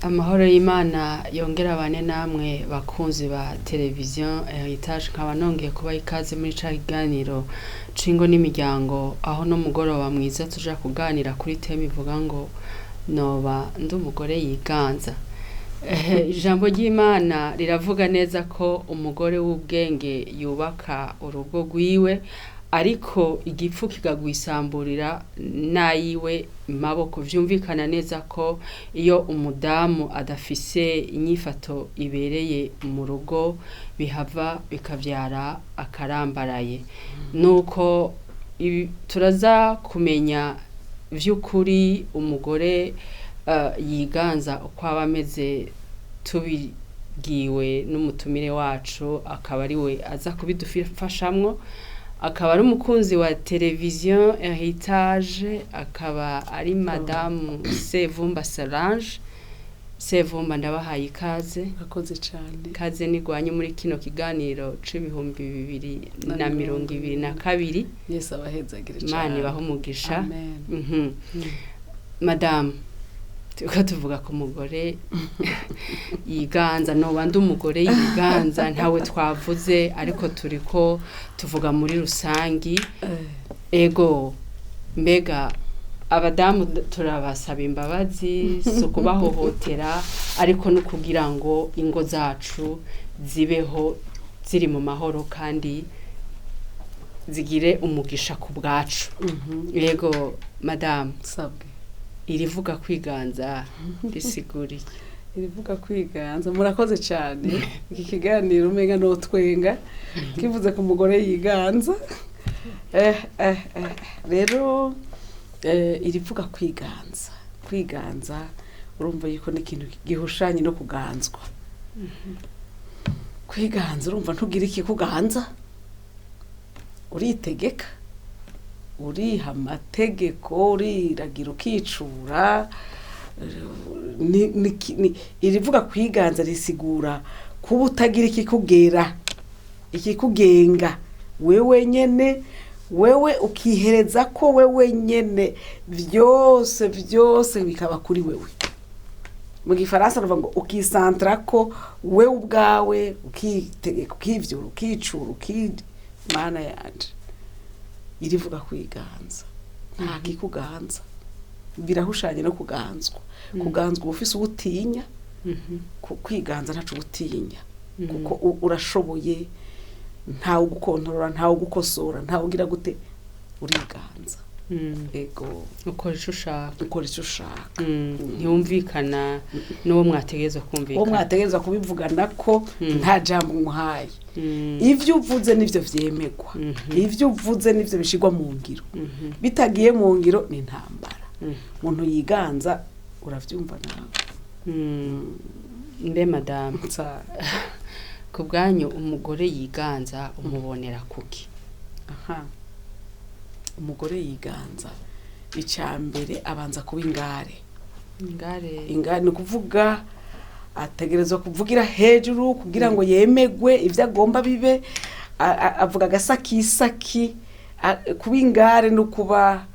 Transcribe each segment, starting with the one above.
Amahoro y'Imana yongera abane namwe bakunzi ba televiziyo Heritage, nkaba nongeye kuba ikaze muri ca kiganiro cingo n'imiryango, aho no mugoroba mwiza tuja kuganira kuri teme ivuga ngo noba ndi umugore yiganza. Ijambo ry'Imana riravuga neza ko umugore w'ubwenge yubaka urugo rwiwe, ariko igipfu kikagwisamburira nayiwe maboko. Vyumvikana neza ko iyo umudamu adafise inyifato ibereye mu rugo bihava bikavyara akarambaraye. Nuko turaza kumenya vy'ukuri umugore yiganza uko aba ameze, tubibwiwe n'umutumire wacu akaba ari we aza kubidufashamwo. Akaba ari umukunzi wa televiziyo Heritage, akaba ari Madamu Sevumba Solange. Sevumba, ndabahaye ikaze. Murakoze cyane. Kaze nigwanye muri kino kiganiro c'ibihumbi 2022. Yesu abahezagire cyane. Imana ibahe umugisha. Amen. Madamu, tuko tuvuga ku mugore yiganza, noba ndi umugore yiganza ntawe twavuze, ariko turiko tuvuga muri rusangi. Ego, mbega abadamu turabasaba imbabazi, so kubahohotera, ariko no kugira ngo ingo zacu zibeho ziri mu mahoro kandi zigire umugisha ku bwacu. Ego, madamu, Sabwe. irivuga kwiganza risiguriye. Irivuga kwiganza, murakoze cyane. Iki kiganiro umenga no twenga kivuze ku mugore yiganza. Rero irivuga kwiganza. Kwiganza urumva yuko ni ikintu gihushanye no kuganzwa. Kwiganza urumva ntugira iki kuganza, uritegeka, uriha amategeko, uriragira ukicura. Irivuga kwiganza risigura kuba utagira ikikugenga wewe nyene, wewe ukihereza ko wewe nyene vyose bikaba kuri wewe. Mu gifaransa ruvuga ngo ukisantra ko wewe ubwawe, ukitegeka, ukivyura, ukicura, Mana yanje. Irivuga kwiganza, nta kikuganza, birahushanye no kuganzwa. Kuganzwa ufise ubutinya, kwiganza ntacu ubutinya, kuko urashoboye, ntawe ugukontorora, ntawe ugukosora, ntawe ugira gute, uriganza. Ego, ukora ico ushaka. Ntiyumvikana n'uwo mwategerezwa kumvikana. Uwo mwategerezwa kubivugana ko nta jambo muhaye. Ivyo uvuze nivyo vyemegwa. Ivyo uvuze nivyo bishigwa mu ngiro. Bitagiye mu ngiro ni ntambara. Umuntu yiganza uravyumva nawe. Mbe madamu, ku bwanyu umugore yiganza umubonera kuki? Umugore yiganza icambere abanza kuba ingare. Ingare ni kuvuga ategerezwa kuvugira hejuru kugira ngo yemegwe ivyo agomba bibe. Avuga agasakisaki. Kuba ingare no kuba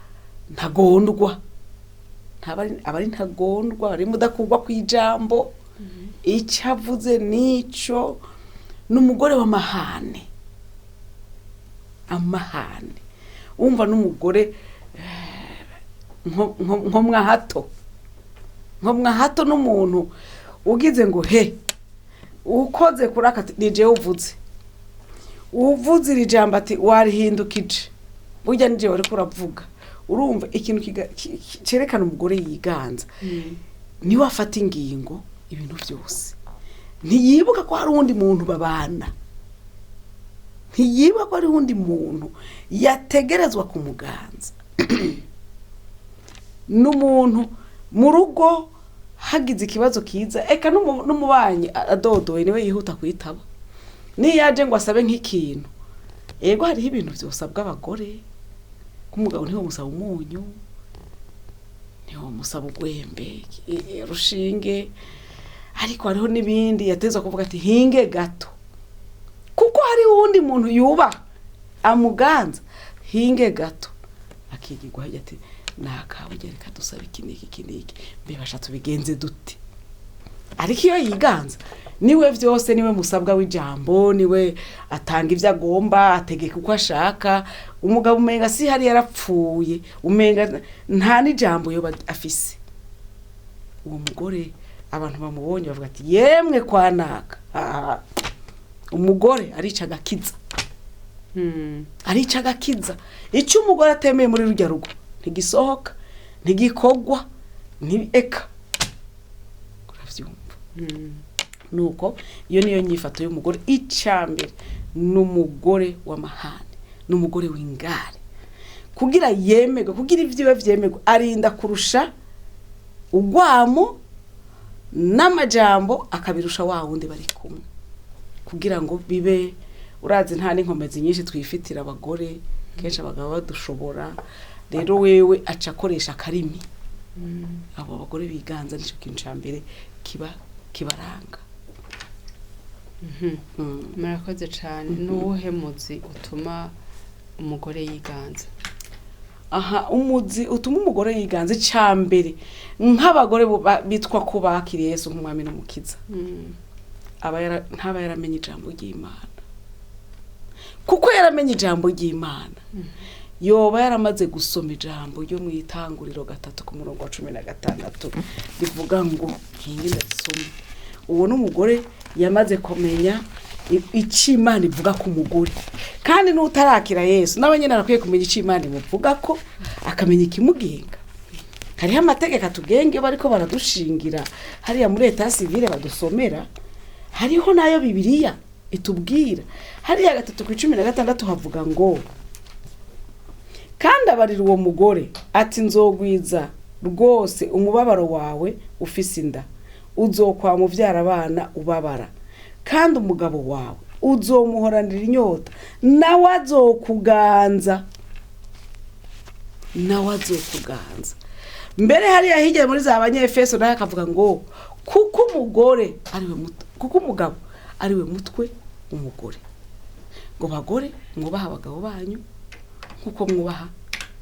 ntagondwa. Abari ntagondwa, bari mudakugwa kwijambo. Icavuze nico. N'umugore w'amahane. Amahane. Umva n'umugore nko mwahato. Nko mwahato n'umuntu ugize ngo he ukoze kuraka nije uvuze. Uvuze iri jambo ati warihindukije. Burya nije wari kuravuga. Urumva ikintu cerekana umugore yiganza. Ni wafata ingingo ibintu byose. Ntiyibuka ko hari undi muntu babana. Ntiyibuka ko hari undi muntu yategerezwa kumuganza. N'umuntu mu rugo hagize ikibazo kiza, eka n'umubanyi adodoye niwe yihuta kwitaba. Ni yaje ngo asabe nk'ikintu. Ego hariho ibintu byosabwa abagore. Kumugabo niho musaba umunyu, niho musaba ugwembe, rushinge. Ariko hariho nibindi yatezwa kuvuga ati hinge gato. Kuko hari uwundi muntu yuba amuganza, hinge gato. Akigirwa ati nakabugereka dusaba iki niki mbe bashatse bigenze dute. ariko iyo yiganza niwe vyose, niwe musabwa w'ijambo, niwe atanga ivyo agomba, ategeka uko ashaka. Umugabo umenga si hari yarapfuye, umenga nta n'ijambo yoba afise. Uwo mugore abantu bamubonye bavuga ati yemwe kwanaka, umugore arica agakiza. Arica agakiza. Icyo umugore atemeye muri rujya rugo ntigisohoka, ntigikogwa, eka. Uravyumva? Nuko iyo niyo nyifato y'umugore. Icambere n'umugore w'amahane, n'umugore w'ingare. Kugira yemego, kugira ivyiwe vyemego, arinda kurusha ugwamo n'amajambo, akabirusha wa wundi bari kumwe, kugira ngo bibe. Urazi nta n'inkomezi nyinshi twifitira abagore, kenshi abagabo badushobora. Rero wewe aca akoresha akarimi. Abo bagore biganza nico kintu cambere kibaranga. Murakoze cyane. Nuwuhe muzi utuma umugore yiganza? Umuzi utuma umugore yiganza cambere nk'abagore bitwa ko bakiriye Yesu nk'umwami n'umukiza, ntaba yaramenye ijambo ry'Imana. Kuko yaramenye ijambo ry'Imana, yoba yaramaze gusoma ijambo ryo mu Itanguriro 3:16 rivuga ngo nkingi ndasoma. Uwo n'umugore yamaze kumenya icyo Imana ivuga ku mugore. Kandi n'utarakira Yesu nawe nyene arakwiye kumenya icyo Imana imuvuga ko, akamenya ikimugenga. Hariho amategeko atugenge bariko baradushingira hariya muri Etat Civile badusomera. Hariho nayo Bibiliya itubwira. Hariya 3:16 havuga ngo kandi abarira uwo mugore ati nzogwiza rwose umubabaro wawe ufise inda, uzokwa muvyara abana ubabara, kandi umugabo wawe uzomuhoranira inyota, nawe azokuganza. Mbere hariya hirya muri za Abanyefeso nayo akavuga ngo kuko umugabo ariwe mutwe umugore. Ngo bagore mwubaha abagabo banyu kuko mwubaha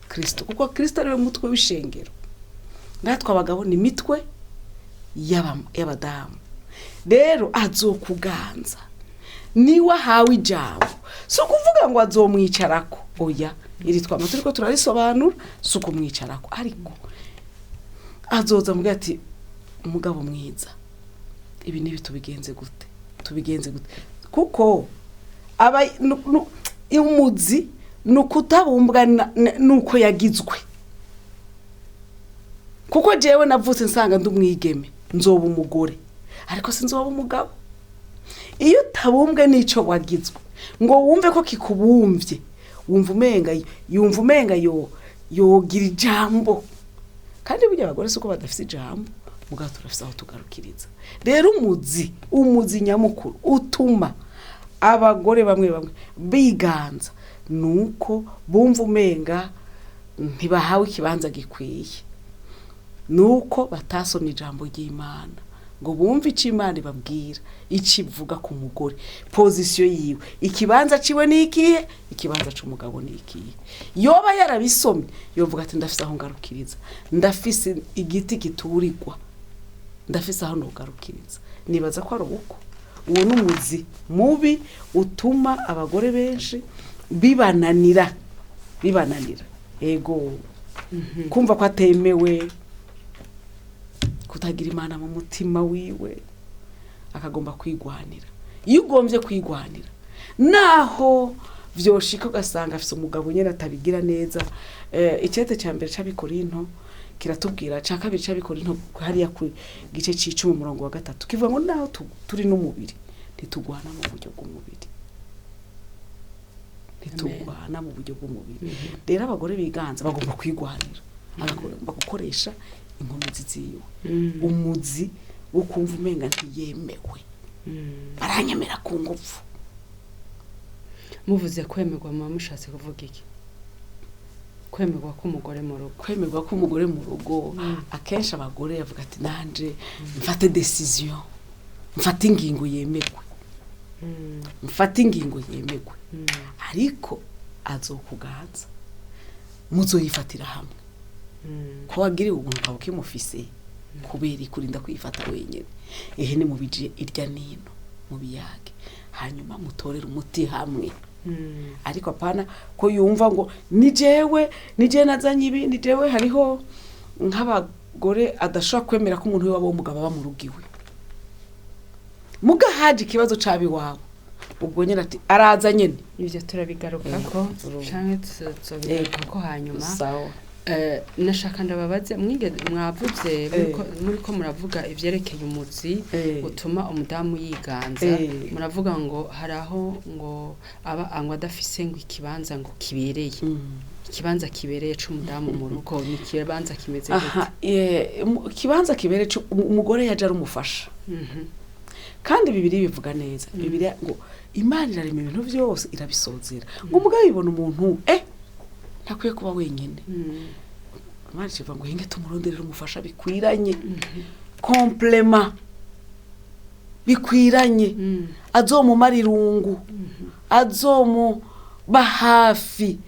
Kristo, kuko Kristo ariwe mutwe w'ishengero. Natwe abagabo ni mitwe y'abadamu. Rero azokuganza niwe ahawe ijambo. So kuvuga ngo azomwicarako, oya, iri twama turiko turarisobanura, suko mwicarako, ariko azoza mbwa ati umugabo mwiza, ibi nibi tubigenze gute, kuko aba umuzi nukutabumbwa nuko yagizwe. Kuko jewe navutse nsanga ndumwigeme, nzoba umugore, ariko sinzoba umugabo. Iyo tabumbwe nico wagizwe ngo wumve ko kikubumbye, yumva umenga yogira ijambo. Kandi burya abagore suko badafise ijambo, mugabo turafise aho tugarukiriza. Rero umuzi nyamukuru utuma abagore bamwe biganza nuko bumva umenga ntibahawe ikibanza gikwiye, nuko batasomye ijambo ry'Imana ngo bumve icyo Imana ibabwira, icyo ivuga ku mugore, position yiwe, ikibanza ciwe nikiye, ikibanza c'umugabo nikiye. Yoba yarabisomye yovuga ati ndafise aho ngarukiriza, ndafise igiti giturirwa, ndafise aho nogarukiriza. Nibaza ko ari uko. Uwo n'umuzi mubi utuma abagore benshi bibananira. Ego kumva ko atemewe, kutagira Imana mu mutima wiwe, akagomba kwigwanira. Iyo ugombye kwigwanira naho vyoshika ugasanga afise umugabo nyene atabigira neza. Icete cya mbere c'Abikorinto kiratubwira, ca kabiri c'Abikorinto hariya ku gice c'10:3 kivuga ngo naho turi n'umubiri ntitugwana mu buryo bw'umubiri, Rero abagore biganza bagomba kwigwanira, bagomba gukoresha inkomezi ziwe. Umuzi wo kumva umenga ntiyemewe, baranyemera ku ngufu. Muvuze kwemerwa, mama mushatse kuvuga iki? Kwemerwa k'umugore mu rugo. Kwemerwa k'umugore mu rugo, akenshi abagore yavuga ati nanje mfate decision, mfate ingingo yemegwe, ariko azokuganza muzoyifatira hamwe. Ko wagiriwe ubuntu ukimufise kubera ikurinda kwifata wenyine. Ehe ni mubije irya nino mu biyage hanyuma mutorera umuti hamwe. Ariko apana ko yumva ngo ni jewe nazanye ibi, ni jewe. Hariho nk'abagore adashobora kwemera ko umuntu we wabo umugabo aba mu rugiwe, muga haje ikibazo cabi wabo ubwo nyene ati araza nyene. Ivyo turabigarukako canke tuzobigarukako hanyuma. Nashaka ndababaze mwavuze muriko muravuga ivyerekeye umuzi utuma umudamu yiganza. Muravuga ngo haraho ngo aba angwa adafise ngo ikibanza ngo kibereye. Ikibanza kibereye c'umudamu mu rugo ni kibanza kimeze gute? Ikibanza kibereye umugore yaje ari umufasha. Kandi Bibiliya bivuga neza. Bibiliya ngo Imana irarema ibintu byose irabisozera. Ngo umugabo ibona umuntu ntakwiye kuba wenyine. Imana ivuga ngo hinge tumuronderera umufasha bikwiranye. Complement bikwiranye. Azomumara irungu. Azomuba hafi.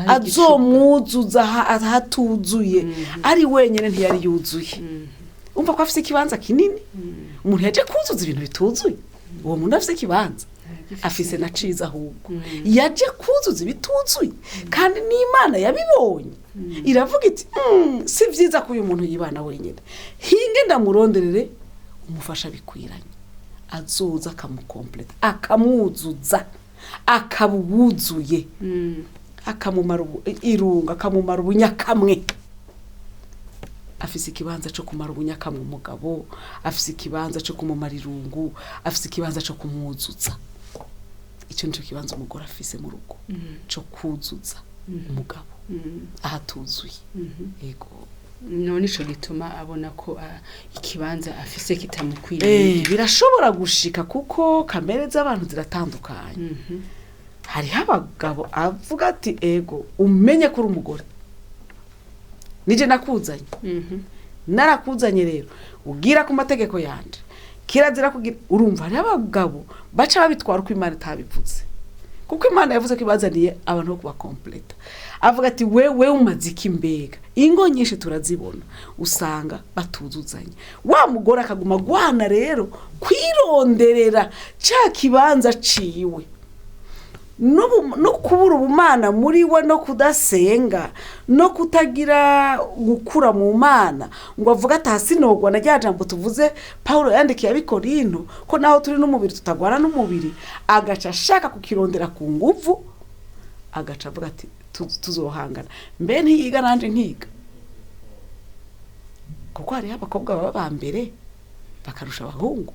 Azomwuzuza hatuzuye. Ari wenyine ntiyari yuzuye. Umva ko afise ikibanza kinini. Umuntu yaje kuzuza ibintu bituzuye. Uwo muntu afise ikibanza afise na ciza ahubwo. Yaje kuzuza ibituzuye kandi n'Imana yabibonye. Iravuga iti si vyiza ko uyu muntu yibana wenyine. Hinge ndamuronderere umufasha bikwiranye. Azoza akamukompleta, akamwuzuza, akabubuzuye. Akamumara irunga, akamumara ubunyakamwe. Afise ikibanza cyo kumara ubunyakamwe umugabo, afise ikibanza cyo kumumara irungu, afise ikibanza cyo kumwuzuza. Icyo nico kibanza umugore afise mu rugo cyo kuzuza umugabo ahatuzuye. Yego. None ico gituma abona ko ikibanza afise kitamukwiriye. Birashobora gushika kuko kamere z'abantu ziratandukanye. Hari abagabo avuga ati ego umenye ko uri umugore. Nije nakuzanye. Narakuzanye rero ugira ku mategeko yanje. Kirazira kugira urumva hari abagabo baca babitwara uko Imana itabivuze. Kuko Imana yavuze ko ibazaniye abantu bo kuba complete. Avuga ati wewe umaziki mbega. Ingo nyinshi turazibona usanga batuzuzanye. Wa mugore akaguma gwana rero kwironderera ca kibanza ciwe. No kubura ubumana muri we no kudasenga no kutagira gukura mu mana ngo avuga ati hasinogwa na jambo tuvuze Paulo yandikiye abikorino ko naho turi n'umubiri tutagwana n'umubiri agaca ashaka kukirondera ku nguvu agaca avuga ati tuzohangana mbe ntiyiga nanje nkiga kuko hari abakobwa baba bambere bakarusha abahungu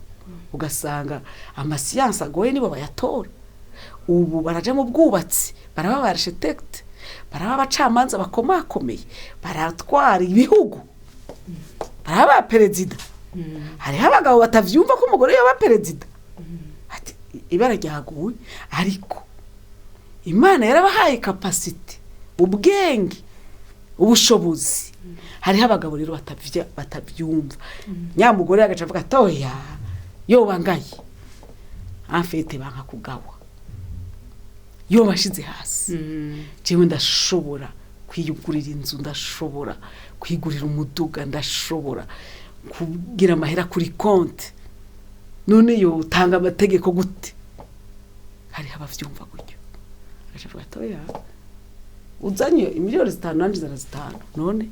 ugasanga amasiyanse agoye nibo bayatora. Ubu baraja mu bwubatsi, baraba architect, baraba abacamanza bakomakomeye, baratwara ibihugu, baraba perezida. Hari abagabo batavyumva ko umugore yaba perezida. Ati ibara ryaguye ariko Imana yarabahaye capacity, ubwenge, ubushobozi. Hari abagabo rero batavyumva. Nyamugore agaca avuga toya yo bangaye. Afite banka kugawa. Yo bashize hasi. Jewe ndashobora kwiyugurira inzu, ndashobora kwigurira umuduga, ndashobora kugira amahera kuri konti. None yo utanga amategeko gute? Hari abavyumva gutyo. Agavuga toya uzanye imiliyoni 5 nanje zarazitanu. None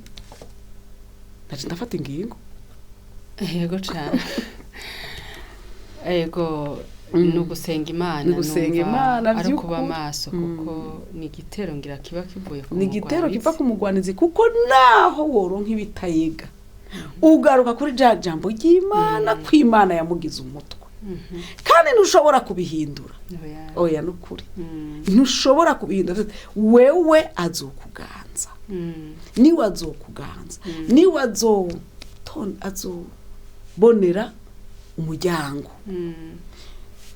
ndaje ndafata ingingo. Yego cyane. Ego nugusenga Imana ari kuba amaso kuko ni igitero ngira kiba kivuye ku ni igitero kiva ku mugwanizi kuko naho woronka ibitayiga ugaruka kuri jambo y'Imana kw'Imana yamugize umutwe kandi ntushobora kubihindura. Oya nukuri ntushobora kubihindura. Wewe azokuganza niwe azokuganza niwe azobonera umuryango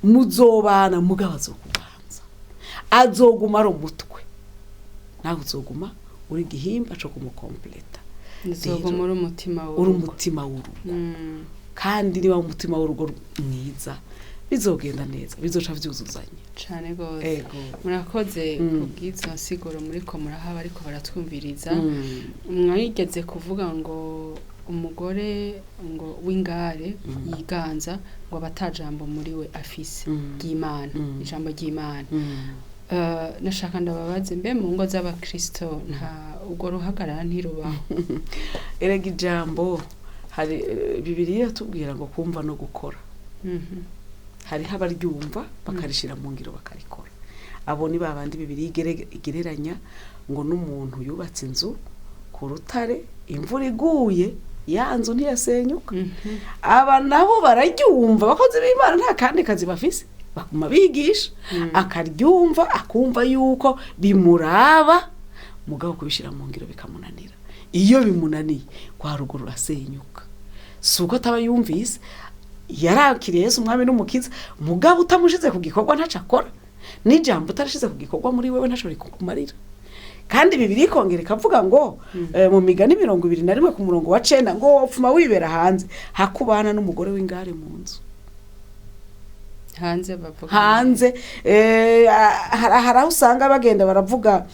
muzobana mugabo azokuganza azoguma ari umutwe nawe uzoguma uri gihimba cyo kumukompleta. Uzoguma uri umutima w'urugo kandi niba umutima w'urugo mwiza bizogenda neza bizoca vyuzuzanya cane gose. ego Murakoze kubwizo nsiguro muriko murahaba ariko baratwumviriza. Mwigeze kuvuga ngo umugore ngo w'ingare yiganza ngo abatajambo muri we afise ry'Imana, ijambo ry'Imana. Nashaka ndababaze mbe mu ngo z'abakristo nta ubwo ruhagarara ntirubaho. erega ijambo hari Bibiliya tubwira ngo kumva no gukora. Hariho abaryumva bakarishira mu ngiro bakarikora. Abo ni babandi Bibiliya igereranya ngo n'umuntu yubatse inzu ku rutare, imvura iguye ya nzu ntiyasenyuka. Aba nabo bararyumva, bakozi b'Imana nta kandi kazi bafise, bakuma bigisha akaryumva akumva yuko bimuraba, mugabo kubishira mu ngiro bikamunanira. Iyo bimunaniye kwa ruguru rasenyuka. Suko taba yumvise yarakiriye Yesu umwami n'umukiza, mugabo utamushize ku gikorwa ntaca akora, n'ijambo utarashize ku gikorwa muri wewe ntashobora kukumarira. Kandi Bibiliya ikongera ikavuga ngo mu migani 21 ku murongo wa 9 ngo wopfuma wibera hanze hakubana n'umugore w'ingare mu nzu. Hanze bavuga hanze haraho usanga bagenda baravuga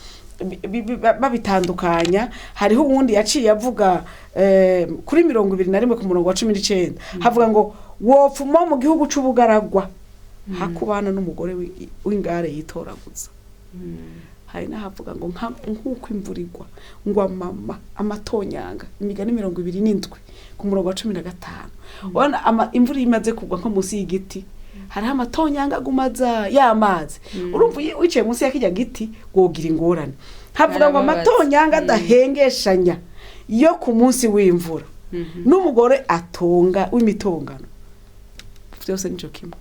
babitandukanya. Hariho uwundi yaciye avuga kuri 21 ku murongo wa 19 havuga ngo wopfuma mu gihugu c'ubugaragwa hakubana n'umugore w'ingare yitoraguza. Hari nahavuga ngo nk'uko imvura igwa ngo mama amatonyanga, imigani 27 ku murongo wa 15. Ubona imvura imaze kugwa nko munsi y'igiti hari amatonyanga gumaza y'amazi. Urumva wicaye munsi ya kijya giti gogira ingorane. Havuga ngo amatonyanga adahengeshanya yo ku munsi w'imvura n'umugore atonga w'imitongano. Byose nico kimwe.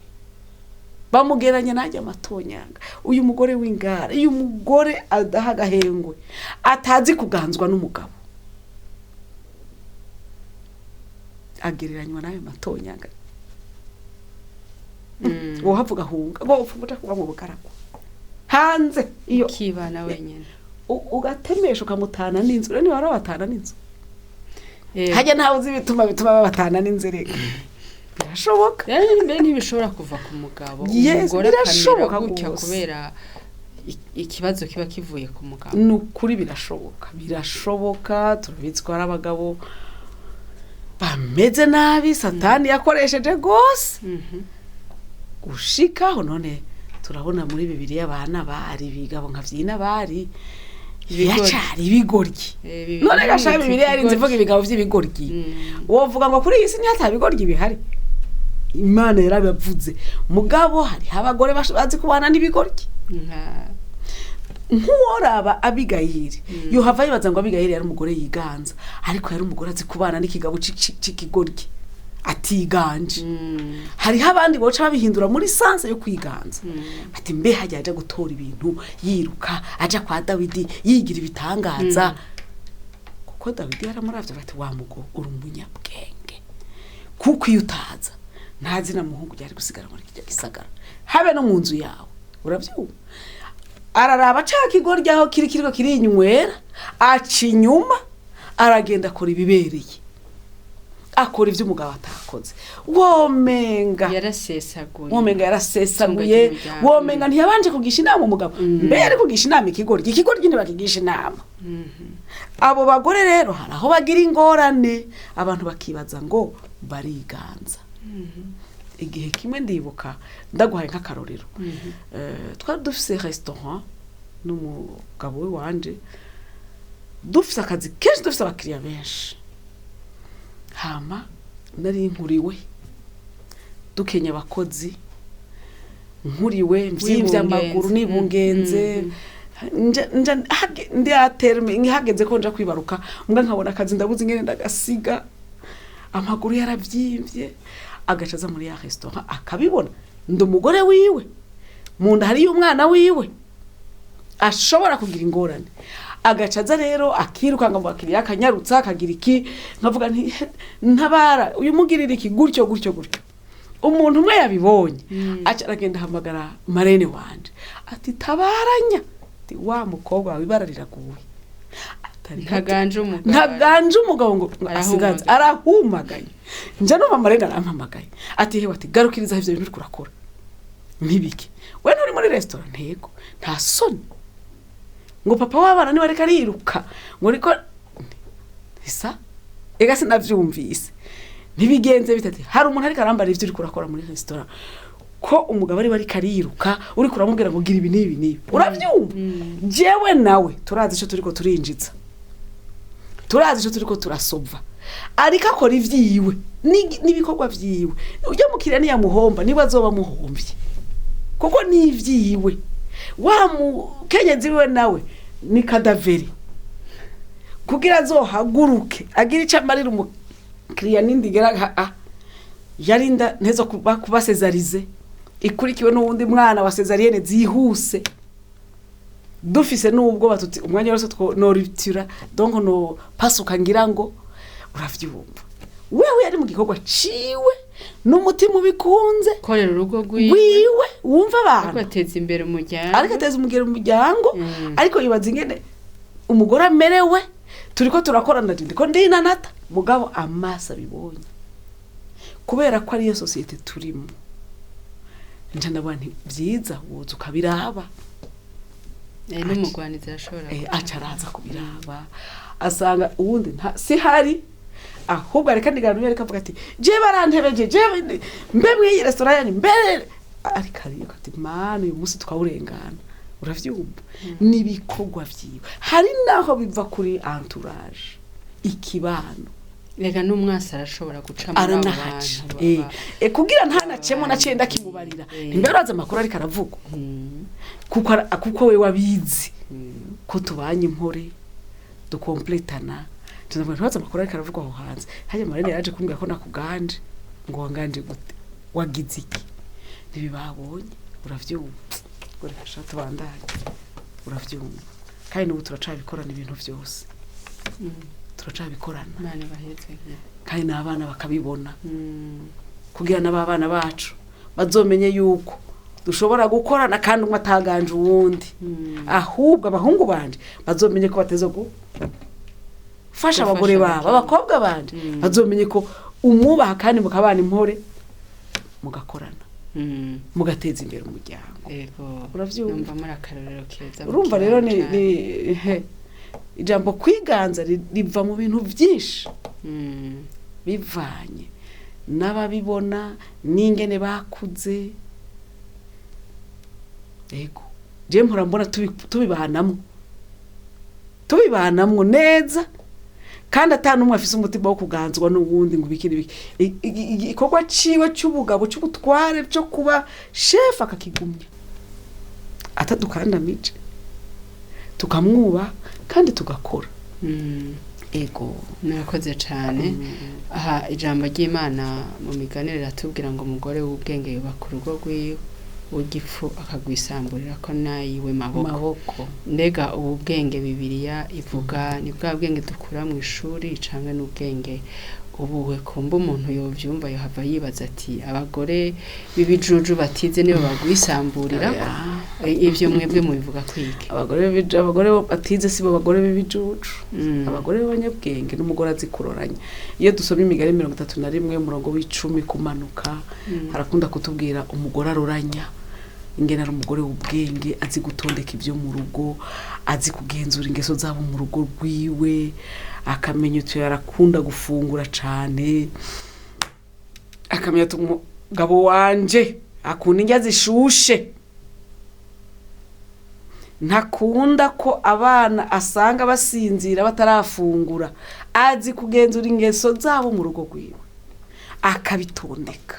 Bamugeranya najya amatonyanga. Uyu mugore w'ingara, uyu mugore adahagahengwe, atazi kuganzwa n'umugabo, agereranywa nayo matonyanga. Wo havuga hunga ngo ufubuta kuba mu bukaragwa hanze iyo kibana wenyene ugatemesha ukamutana n'inzu. Rero ni wari watana n'inzu hajya ntawe uzi bituma babatana n'inzereka. Birashoboka. Mbe ntibishobora kuva ku mugabo. Umugore birashoboka gutya kubera ikibazo kiba kivuye ku mugabo. Nukuri birashoboka. Turabitswara abagabo bameze nabi Satani yakoresheje gose. Gushikaho none turabona muri Bibiliya abana bari bigabo nkavyina bari yacari ibigoryi. None gasha Bibiliya yarinze ivuga ibigabo vy'ibigoryi. Wovuga ngo kuri iyi si ntihata bigoryi bihari. Imana yarabavuze mugabo hari abagore bazi kubana n'ibigoryi. Nkuworaba Abigayiri yohava yibaza ngo Abigayiri yari umugore yiganza, ariko yari umugore azi kubana n'ikigabo c'ikigoryi atiganje. Hari abandi boca babihindura muri sanse yo kwiganza. Ati mbe hajya aja gutora ibintu yiruka aja kwa Dawidi yigira ibitangaza. Kuko Dawidi yaramuravye bati wa mugo uri umunyabwenge, kuko iyo utaza ntazi na muhungu yari gusigara muri kijya gisagara habe no mu nzu yawe. Uravyumva araraba cakigorya aho kiriko kirinywera aca inyuma aragenda akora ibibereye, akora ivyo umugabo atakoze. Womenga yarasesaguye womenga ntiyabanje kugisha inama umugabo. Mbe yari kugisha inama ikigoryi ntibakigisha inama. Abo bagore rero haraho bagira ingorane, abantu bakibaza ngo bariganza. Igihe kimwe ndibuka ndaguhaye nk'akarorero. Twari dufise restaurant n'umugabo we wanje, dufise akazi kenshi, dufise abakiriya benshi. Hama nari nkuriwe dukenya abakozi, nkuriwe mvyimvye amaguru nibungenze ndi aterme ngihageze ko nja kwibaruka mbwa nkabona akazi ndabuze ingene ndagasiga, amaguru yaravyimvye. Agacaza muri ya restaurant akabibona ndo umugore wiwe munda hari umwana wiwe ashobora kugira ingorane. Agacaza rero akiruka ngo bakiriya akanyarutsa akagira iki, nkavuga nti ntabara uyu mugirira iki gutyo. Umuntu umwe yabibonye aca aragenda hamagara marene wanje ati tabaranya, ati wa mukobwa wawe ibararira guwe. Ntaganje umugabo ngo asigaze arahumagaye. Nje no marene arampamagaye ati hewe ati garukiriza ivyo bintu kurakora. nk'ibiki we nturi muri restaurant ntego nta soni ngo papa w'abana niwe ariko ariruka ngo ariko isa ega sinavyumvise ntibigenze bitati hari umuntu ariko arambara ivyo uri kurakora muri restaurant ko umugabo ari ariko ariruka uri kuramubwira ngo gira ibi n'ibi uravyumva jewe nawe turazi ico turiko turinjiza turazi ico turiko turasova ariko akora ivyiwe n'ibikorwa vyiwe ujya mukiriya niyamuhomba niba azoba muhombye kuko n'ivyiwe wa mukenyezi wiwe nawe ni kadaveri kugira azohaguruke agira ico amarira umukiriya n'indigera yarinda ntezo kubasezarize ikurikiwe n'uwundi mwana wa sezariyene zihuse dufise n'ubwo batuti umwanya wose twonoritira donc no pasuka ngira ngo uravyumva wewe yari mu gikorwa ciwe n'umutima ubikunze korera urugo rwiwe wumva abantu agateza imbere umuryango ariko ateza umuryango ariko yibaza ingene umugore amerewe turiko turakorana ndiko ndinanata mugabo amasa bibonye kubera ko ariyo societe turimo nje ndabana byiza woza ukabiraba n'umugwaniza ashobora acaraza kubiraba asanga uwundi si hari ahubwo areka ndigaruye ariko avuga ati je barantebeje je mbe mwiyi restaurant yani mbere ariko ariko ati manu uyu munsi twawurengana uravyumva nibikorwa vyiwe hari naho biva kuri entourage ikibano rega n'umwasi arashobora guca mu abantu kugira ntanacemo nacenda kimubarira imbere aza makuru ariko aravuga kuko we wabizi ko tubanye impore dukompletana tunavuga ntaza makuru ariko aravuga aho hanze haje marene yaje kumbwira ko nakuganje ngo wanganje gute wagize iki ntibibabonye uravyumva gore kashatu bandanye uravyumva kandi n'ubu turacabikorana ibintu byose turacabikorana nane bahetse kandi n'abana bakabibona kugira n'abana bacu bazomenye yuko dushobora gukorana kandi umwe ataganje uwundi ahubwo abahungu banje bazomenye ko batezo fasha abagore babo abakobwa banje bazomenye ko umwubaha kandi mukabana impore mugakorana mugateza imbere umuryango yego uravyumva muri akarorero keza urumva rero ni ijambo kwiganza riva mu bintu byinshi bivanye n'ababibona n'ingene bakuze yego je mpora mbona tubibanamwo neza kandi atanumwe afise umutima wo kuganzwa n'uwundi ngo bikiri igikorwa ciwe cy'ubugabo cy'ubutware cyo kuba chef akakigumya atadukandamije tukamwuba kandi tugakora ego Murakoze cyane aha ijambo ry'Imana mu miganire ratubwira ngo umugore w'ubwenge yubaka urugo rwiwe ugifu akagwisamburira ko nayiwe maboko ndega ubu bwenge Bibiliya ivuga ni bwa bwenge dukura mu ishuri canke n'ubwenge ubuwe kumba umuntu yovyumva yohava yibaza ati abagore bibijuju batize nibo bagwisamburira ivyo mwebwe mubivuga kwiki abagore batize sibo abagore bibijuju abagore b'abanyabwenge n'umugore azikuroranya iyo dusomye imigani 31 umurongo w'icumi kumanuka harakunda kutubwira umugore aroranya ingena ari umugore w'ubwenge azi gutondeka ibyo mu rugo azi kugenzura ingeso zabo mu rugo rwiwe akamenya utu yarakunda gufungura cyane akamenya ati umugabo wanje akunda indya zishushe ntakunda ko abana asanga basinzira batarafungura azi kugenzura ingeso zabo mu rugo rwiwe akabitondeka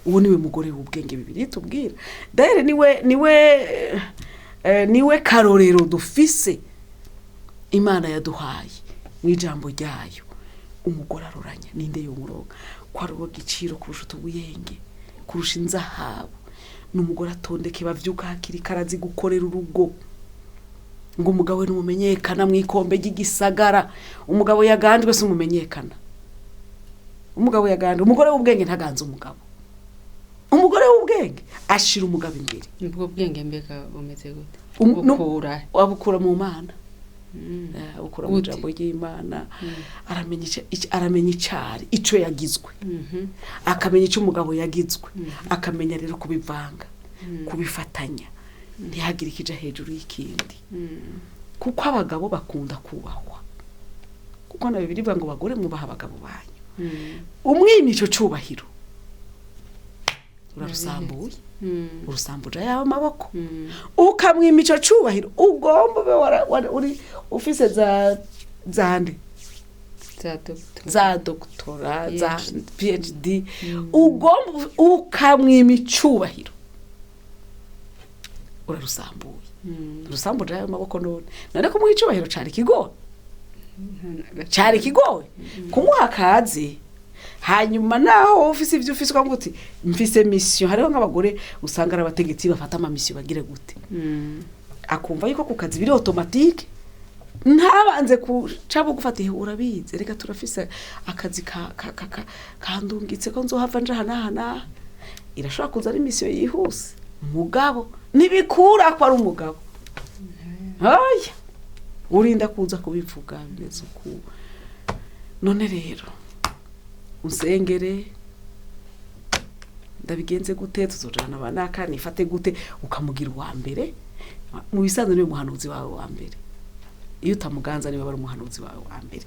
uwo niwe mugore w'ubwenge Bibiliya tubwira daire niwe karorero dufise Imana yaduhaye mu ijambo ryayo umugore aroranya ninde yomuronga ko ari uwo giciro kurusha ubuyenge kurusha inzahabu n'umugore atondeke bavyuka hakiri karazi gukorera urugo ngo umugabo we numumenyekana mu ikombe ry'igisagara umugabo yaganjwe se umumenyekana umugabo yaganje umugore w'ubwenge ntaganze umugore w'ubwenge ashira umugabo imbere ubwo bwenge mbega bumeze gute abukura mu Mana ukura mu jambo ry'Imana aramenya icari ico yagizwe akamenya ico umugabo yagizwe akamenya rero kubivanga kubifatanya ntihagire ikija hejuru y'ikindi kuko abagabo bakunda kubahwa kuko na Bibiliya ngo bagore mwubaha abagabo banyu umwimi ico cubahiro urarusambuye urusambuje yawe amaboko ukamwima ico cubahiro ugomba uri ufise zande za doktora za PhD ugomba ukamwima icubahiro urarusambuye urusambuje yawe amaboko none ko mu icubahiro cari kigoye kumuha akazi hanyuma naho ufise ivyo ufise kwa nguti mfise mission hariho nk'abagore usanga ari abategetsi bafata ama mission bagire gute akumva yuko ku kazi biri automatique ntabanze kuca bugufata urabize reka turafise akazi kandungitse ko nzohava nja hana irashobora kuza ari mission yihuse mugabo nibikura ko ari umugabo aya urinda kuza kubivuga neza uko none rero usengere ndabigenze gute tuzojana abanaka nifate gute ukamugira uwa mbere mu bisanzwe niwe muhanuzi wawe wa mbere iyo utamuganza niwe bari umuhanuzi wawe wa mbere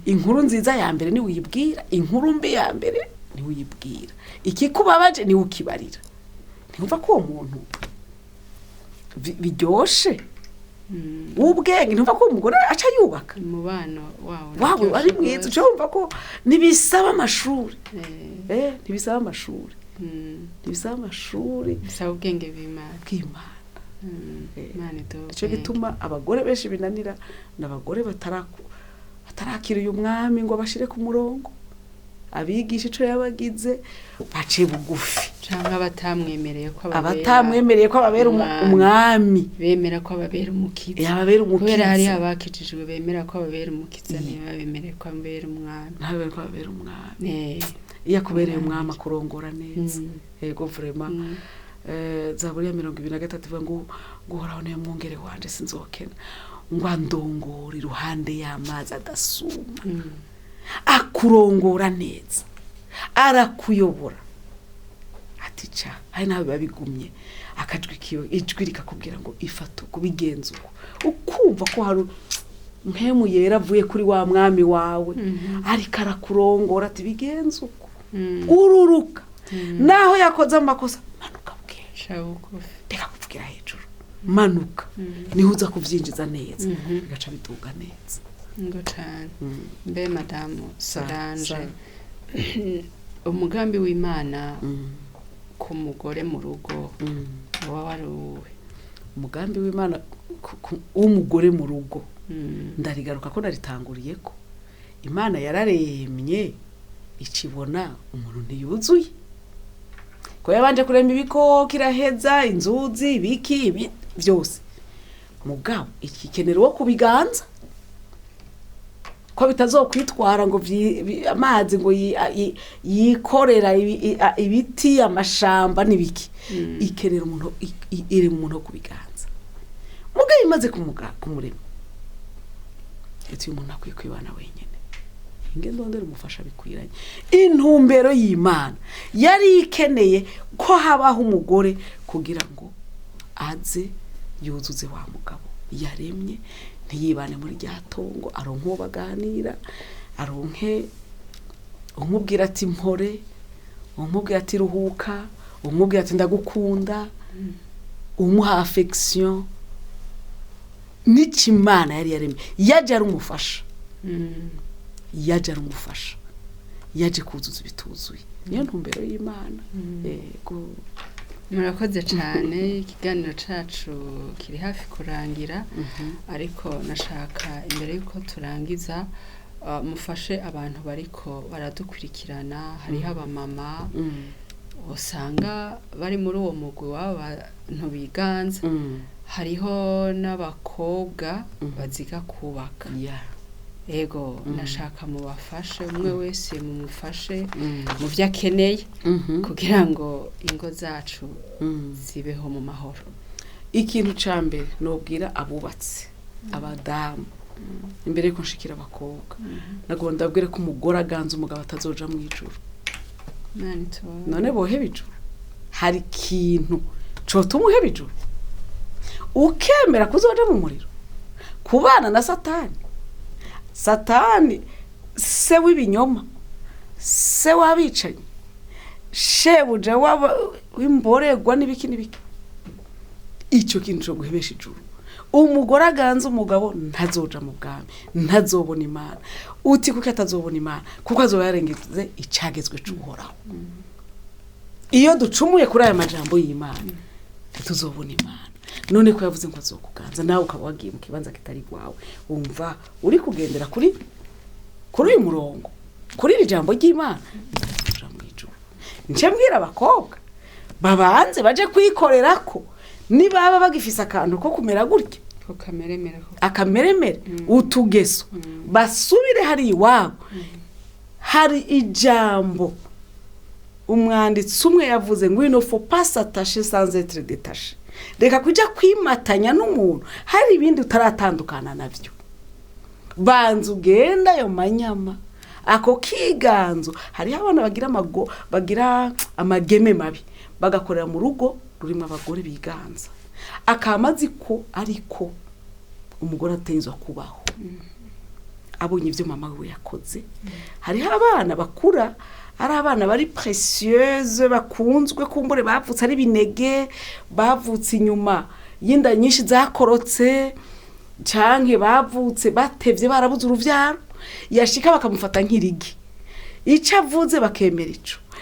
inkuru nziza ya mbere ni uyibwira inkuru mbi ya mbere ni uyibwira ikikubabaje ni ukibarira ntumva ko uwo muntu biryoshe ubwenge ntumva ko umugore aca yubaka umubano wawe ari mwiza ucumva ko nibisaba amashuri nibisaba amashuri nibisaba amashuri bisaba ubwenge bw'Imana ico gituma abagore benshi binanira n'abagore batarakira uyu mwami ngo bashire ku murongo abigisha ico yabagize bace bugufi canke abatamwemereye ko ababera umwami bemera ko ababera umukiza yababera umukiza kubera hari abakijijwe bemera ko ababera umukiza niyo bemereye ko ababera umwami ntabwo ko ababera umwami iyo akubereye umwami akurongora neza yego vraiment Zaburi ya 23 ivuga ngo guhoraho niyo mwongere wanje sinzokena ngo andongora iruhande y'amazi adasuma akurongora neza arakuyobora aticha hari nawe babigumye akajwi kiyo ijwi rikakubwira ngo ifata kubigenza ukumva ko hari nkemu yera avuye kuri wa mwami wawe ariko arakurongora ati bigenza uko ururuka naho yakoze amakosa manuka bugufi reka kuvugira hejuru manuka niho uza kuvyinjiza neza bigaca bituga neza ngo cyane mbe madamu Solange umugambi w'Imana ku mugore mu rugo wa waruwe umugambi w'Imana umugore mu rugo ndarigaruka ko naritanguriye ko Imana yararemye ikibona umuntu ntiyuzuye ko yabanje kurema ibikoko kiraheza inzuzi biki byose mugabo ikikenero wo kubiganza ko bitazokwitwara ngo amazi ngo yikorera ibiti amashamba nibiki ikenera umuntu iri mu muntu kubiganza mugabo imaze kumurema eti umuntu akwiye kwibana wenyene ingendo ndere umufasha bikwiranye intumbero y'Imana yari ikeneye ko habaho umugore kugira ngo aze yuzuze wa mugabo yaremye ntiyibane muri ryatongo aronke uwo baganira aronke umubwira ati mpore umubwira ati ruhuka umubwira ati ndagukunda umuha affection n'ikimana yari yaremye yaje ari umufasha yaje ari umufasha yaje kuzuza bituzuye niyo ntumbero y'Imana yego murakoze cyane ikiganiro cacu kiri hafi kurangira ariko nashaka imbere yuko turangiza mufashe abantu bariko baradukurikirana hariho abamama usanga bari muri uwo mugwi w'abantu biganza hariho n'abakobwa baziga kubaka ego nashaka mubafashe umwe wese mumufashe mu byo akeneye kugira ngo ingo zacu zibeho mu mahoro ikintu cambere nobwira abubatse abadamu imbere yuko nshikira abakobwa nagomba ndabwire ko umugore aganza umugabo atazoja mu ijuru none bohe bijuru hari ikintu cotuma uheba ijuru ukemera kuzoja mu muriro kubana na satani se w'ibinyoma se wabicanyi shebuja w'imborerwa n'ibiki icyo kintu cyo guhebesha ijuru umugore aganza umugabo ntazoja mu bwami ntazobona imana uti kuko atazobona imana kuko azoba yarengeze icagezwe c'uhoraho iyo ducumuye kuri aya majambo y'Imana tuzobona imana none ko yavuze ngo azokuganza nawe ukaba wagiye mu kibanza kitari gwawe umva uri kugendera kuri uyu murongo kuri iri jambo ry'Imana uzaja mu ijuru nce mbwira abakobwa babanze baje kwikorera ko nibaba bagifisa akantu ko kumera gutya akameremere utugeso basubire hari iwabo hari ijambo umwanditsi umwe yavuze ngo ino faut pas s'attacher sans être détaché reka kuja kwimatanya n'umuntu hari ibindi utaratandukana navyo banza ugenda yo manyama ako kiganzo hari abana bagira amageme mabi bagakorera mu rugo rurimo abagore biganza akamazi ko ariko umugore atezwa kubaho abonye ivyo mama we yakoze hari abana bakura ari abana bari précieuse bakunzwe kumbure bavutse ari binege bavutse inyuma yinda nyinshi zakorotse canke bavutse batevye barabuze uruvyaro yashika bakamufata nk'irigi icavuze bakemera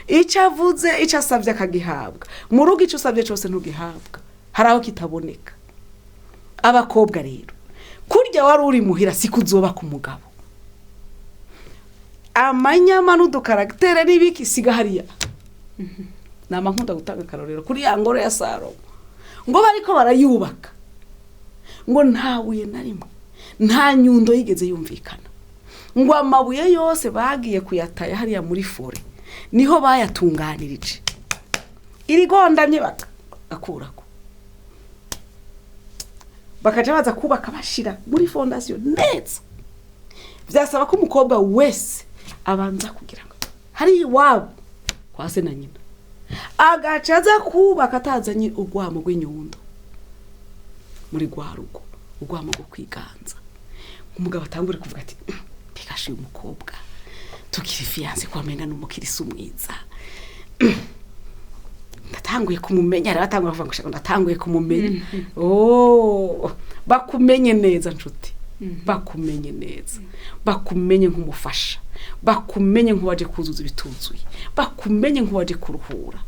icavuze icasavye akagihabwa mu rugo ico usavye cyose ntugihabwa haraho kitaboneka abakobwa rero kurya wari uri muhira sikuzoba ku mugabo amanyama n'udukaragitere n'ibiki siga hariya nama nkunda gutanga karorero kuri ya ngoro ya Salomo ngo bariko barayubaka ngo ntabuye na rimwe nta nyundo yigeze yumvikana ngo amabuye yose bagiye kuyataya hariya muri fore niho bayatunganirije irigondamye bakakurako bakaja baza kubaka bashira muri fondation neza vyasaba ko umukobwa wese abanza kugira ngo hari iwabo kwa se na nyina agacaza kubaka atazanye urwamo rw'inyundo muri rwarugo urwamo rwo kwiganza umugabo atangure kuvuga ati pigashi umukobwa tukiri fiance kwa menga n'umukirisi umwiza ndatanguye kumumenya aratanguye kuvuga ngo ndatanguye kumumenya bakumenye neza nshuti bakumenye neza bakumenye nk'umufasha bakumenye nk'uwaje kuzuza ibituzuye bakumenye nk'uwaje kuruhura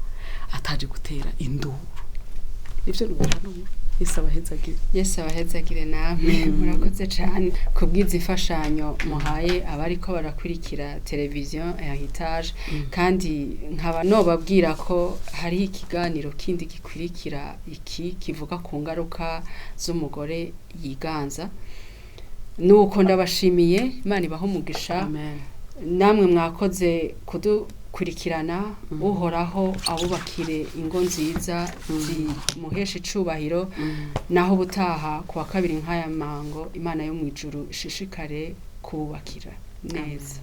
ataje gutera induru ivyo n'ubano Yesu abahezagire namwe murakoze cyane kubwiza imfashanyo muhaye abariko barakurikira televiziyo Heritage kandi nkaba nobabwira ko hari ikiganiro kindi gikurikira iki kivuga ku ngaruka z'umugore yiganza nuko ndabashimiye Imana ibaho umugisha namwe mwakoze kudukurikirana uhoraho abubakire ingo nziza zimuhesha icubahiro naho butaha kuwa kabiri nk'aya mango Imana yo mu ijuru ishishikare kubakira neza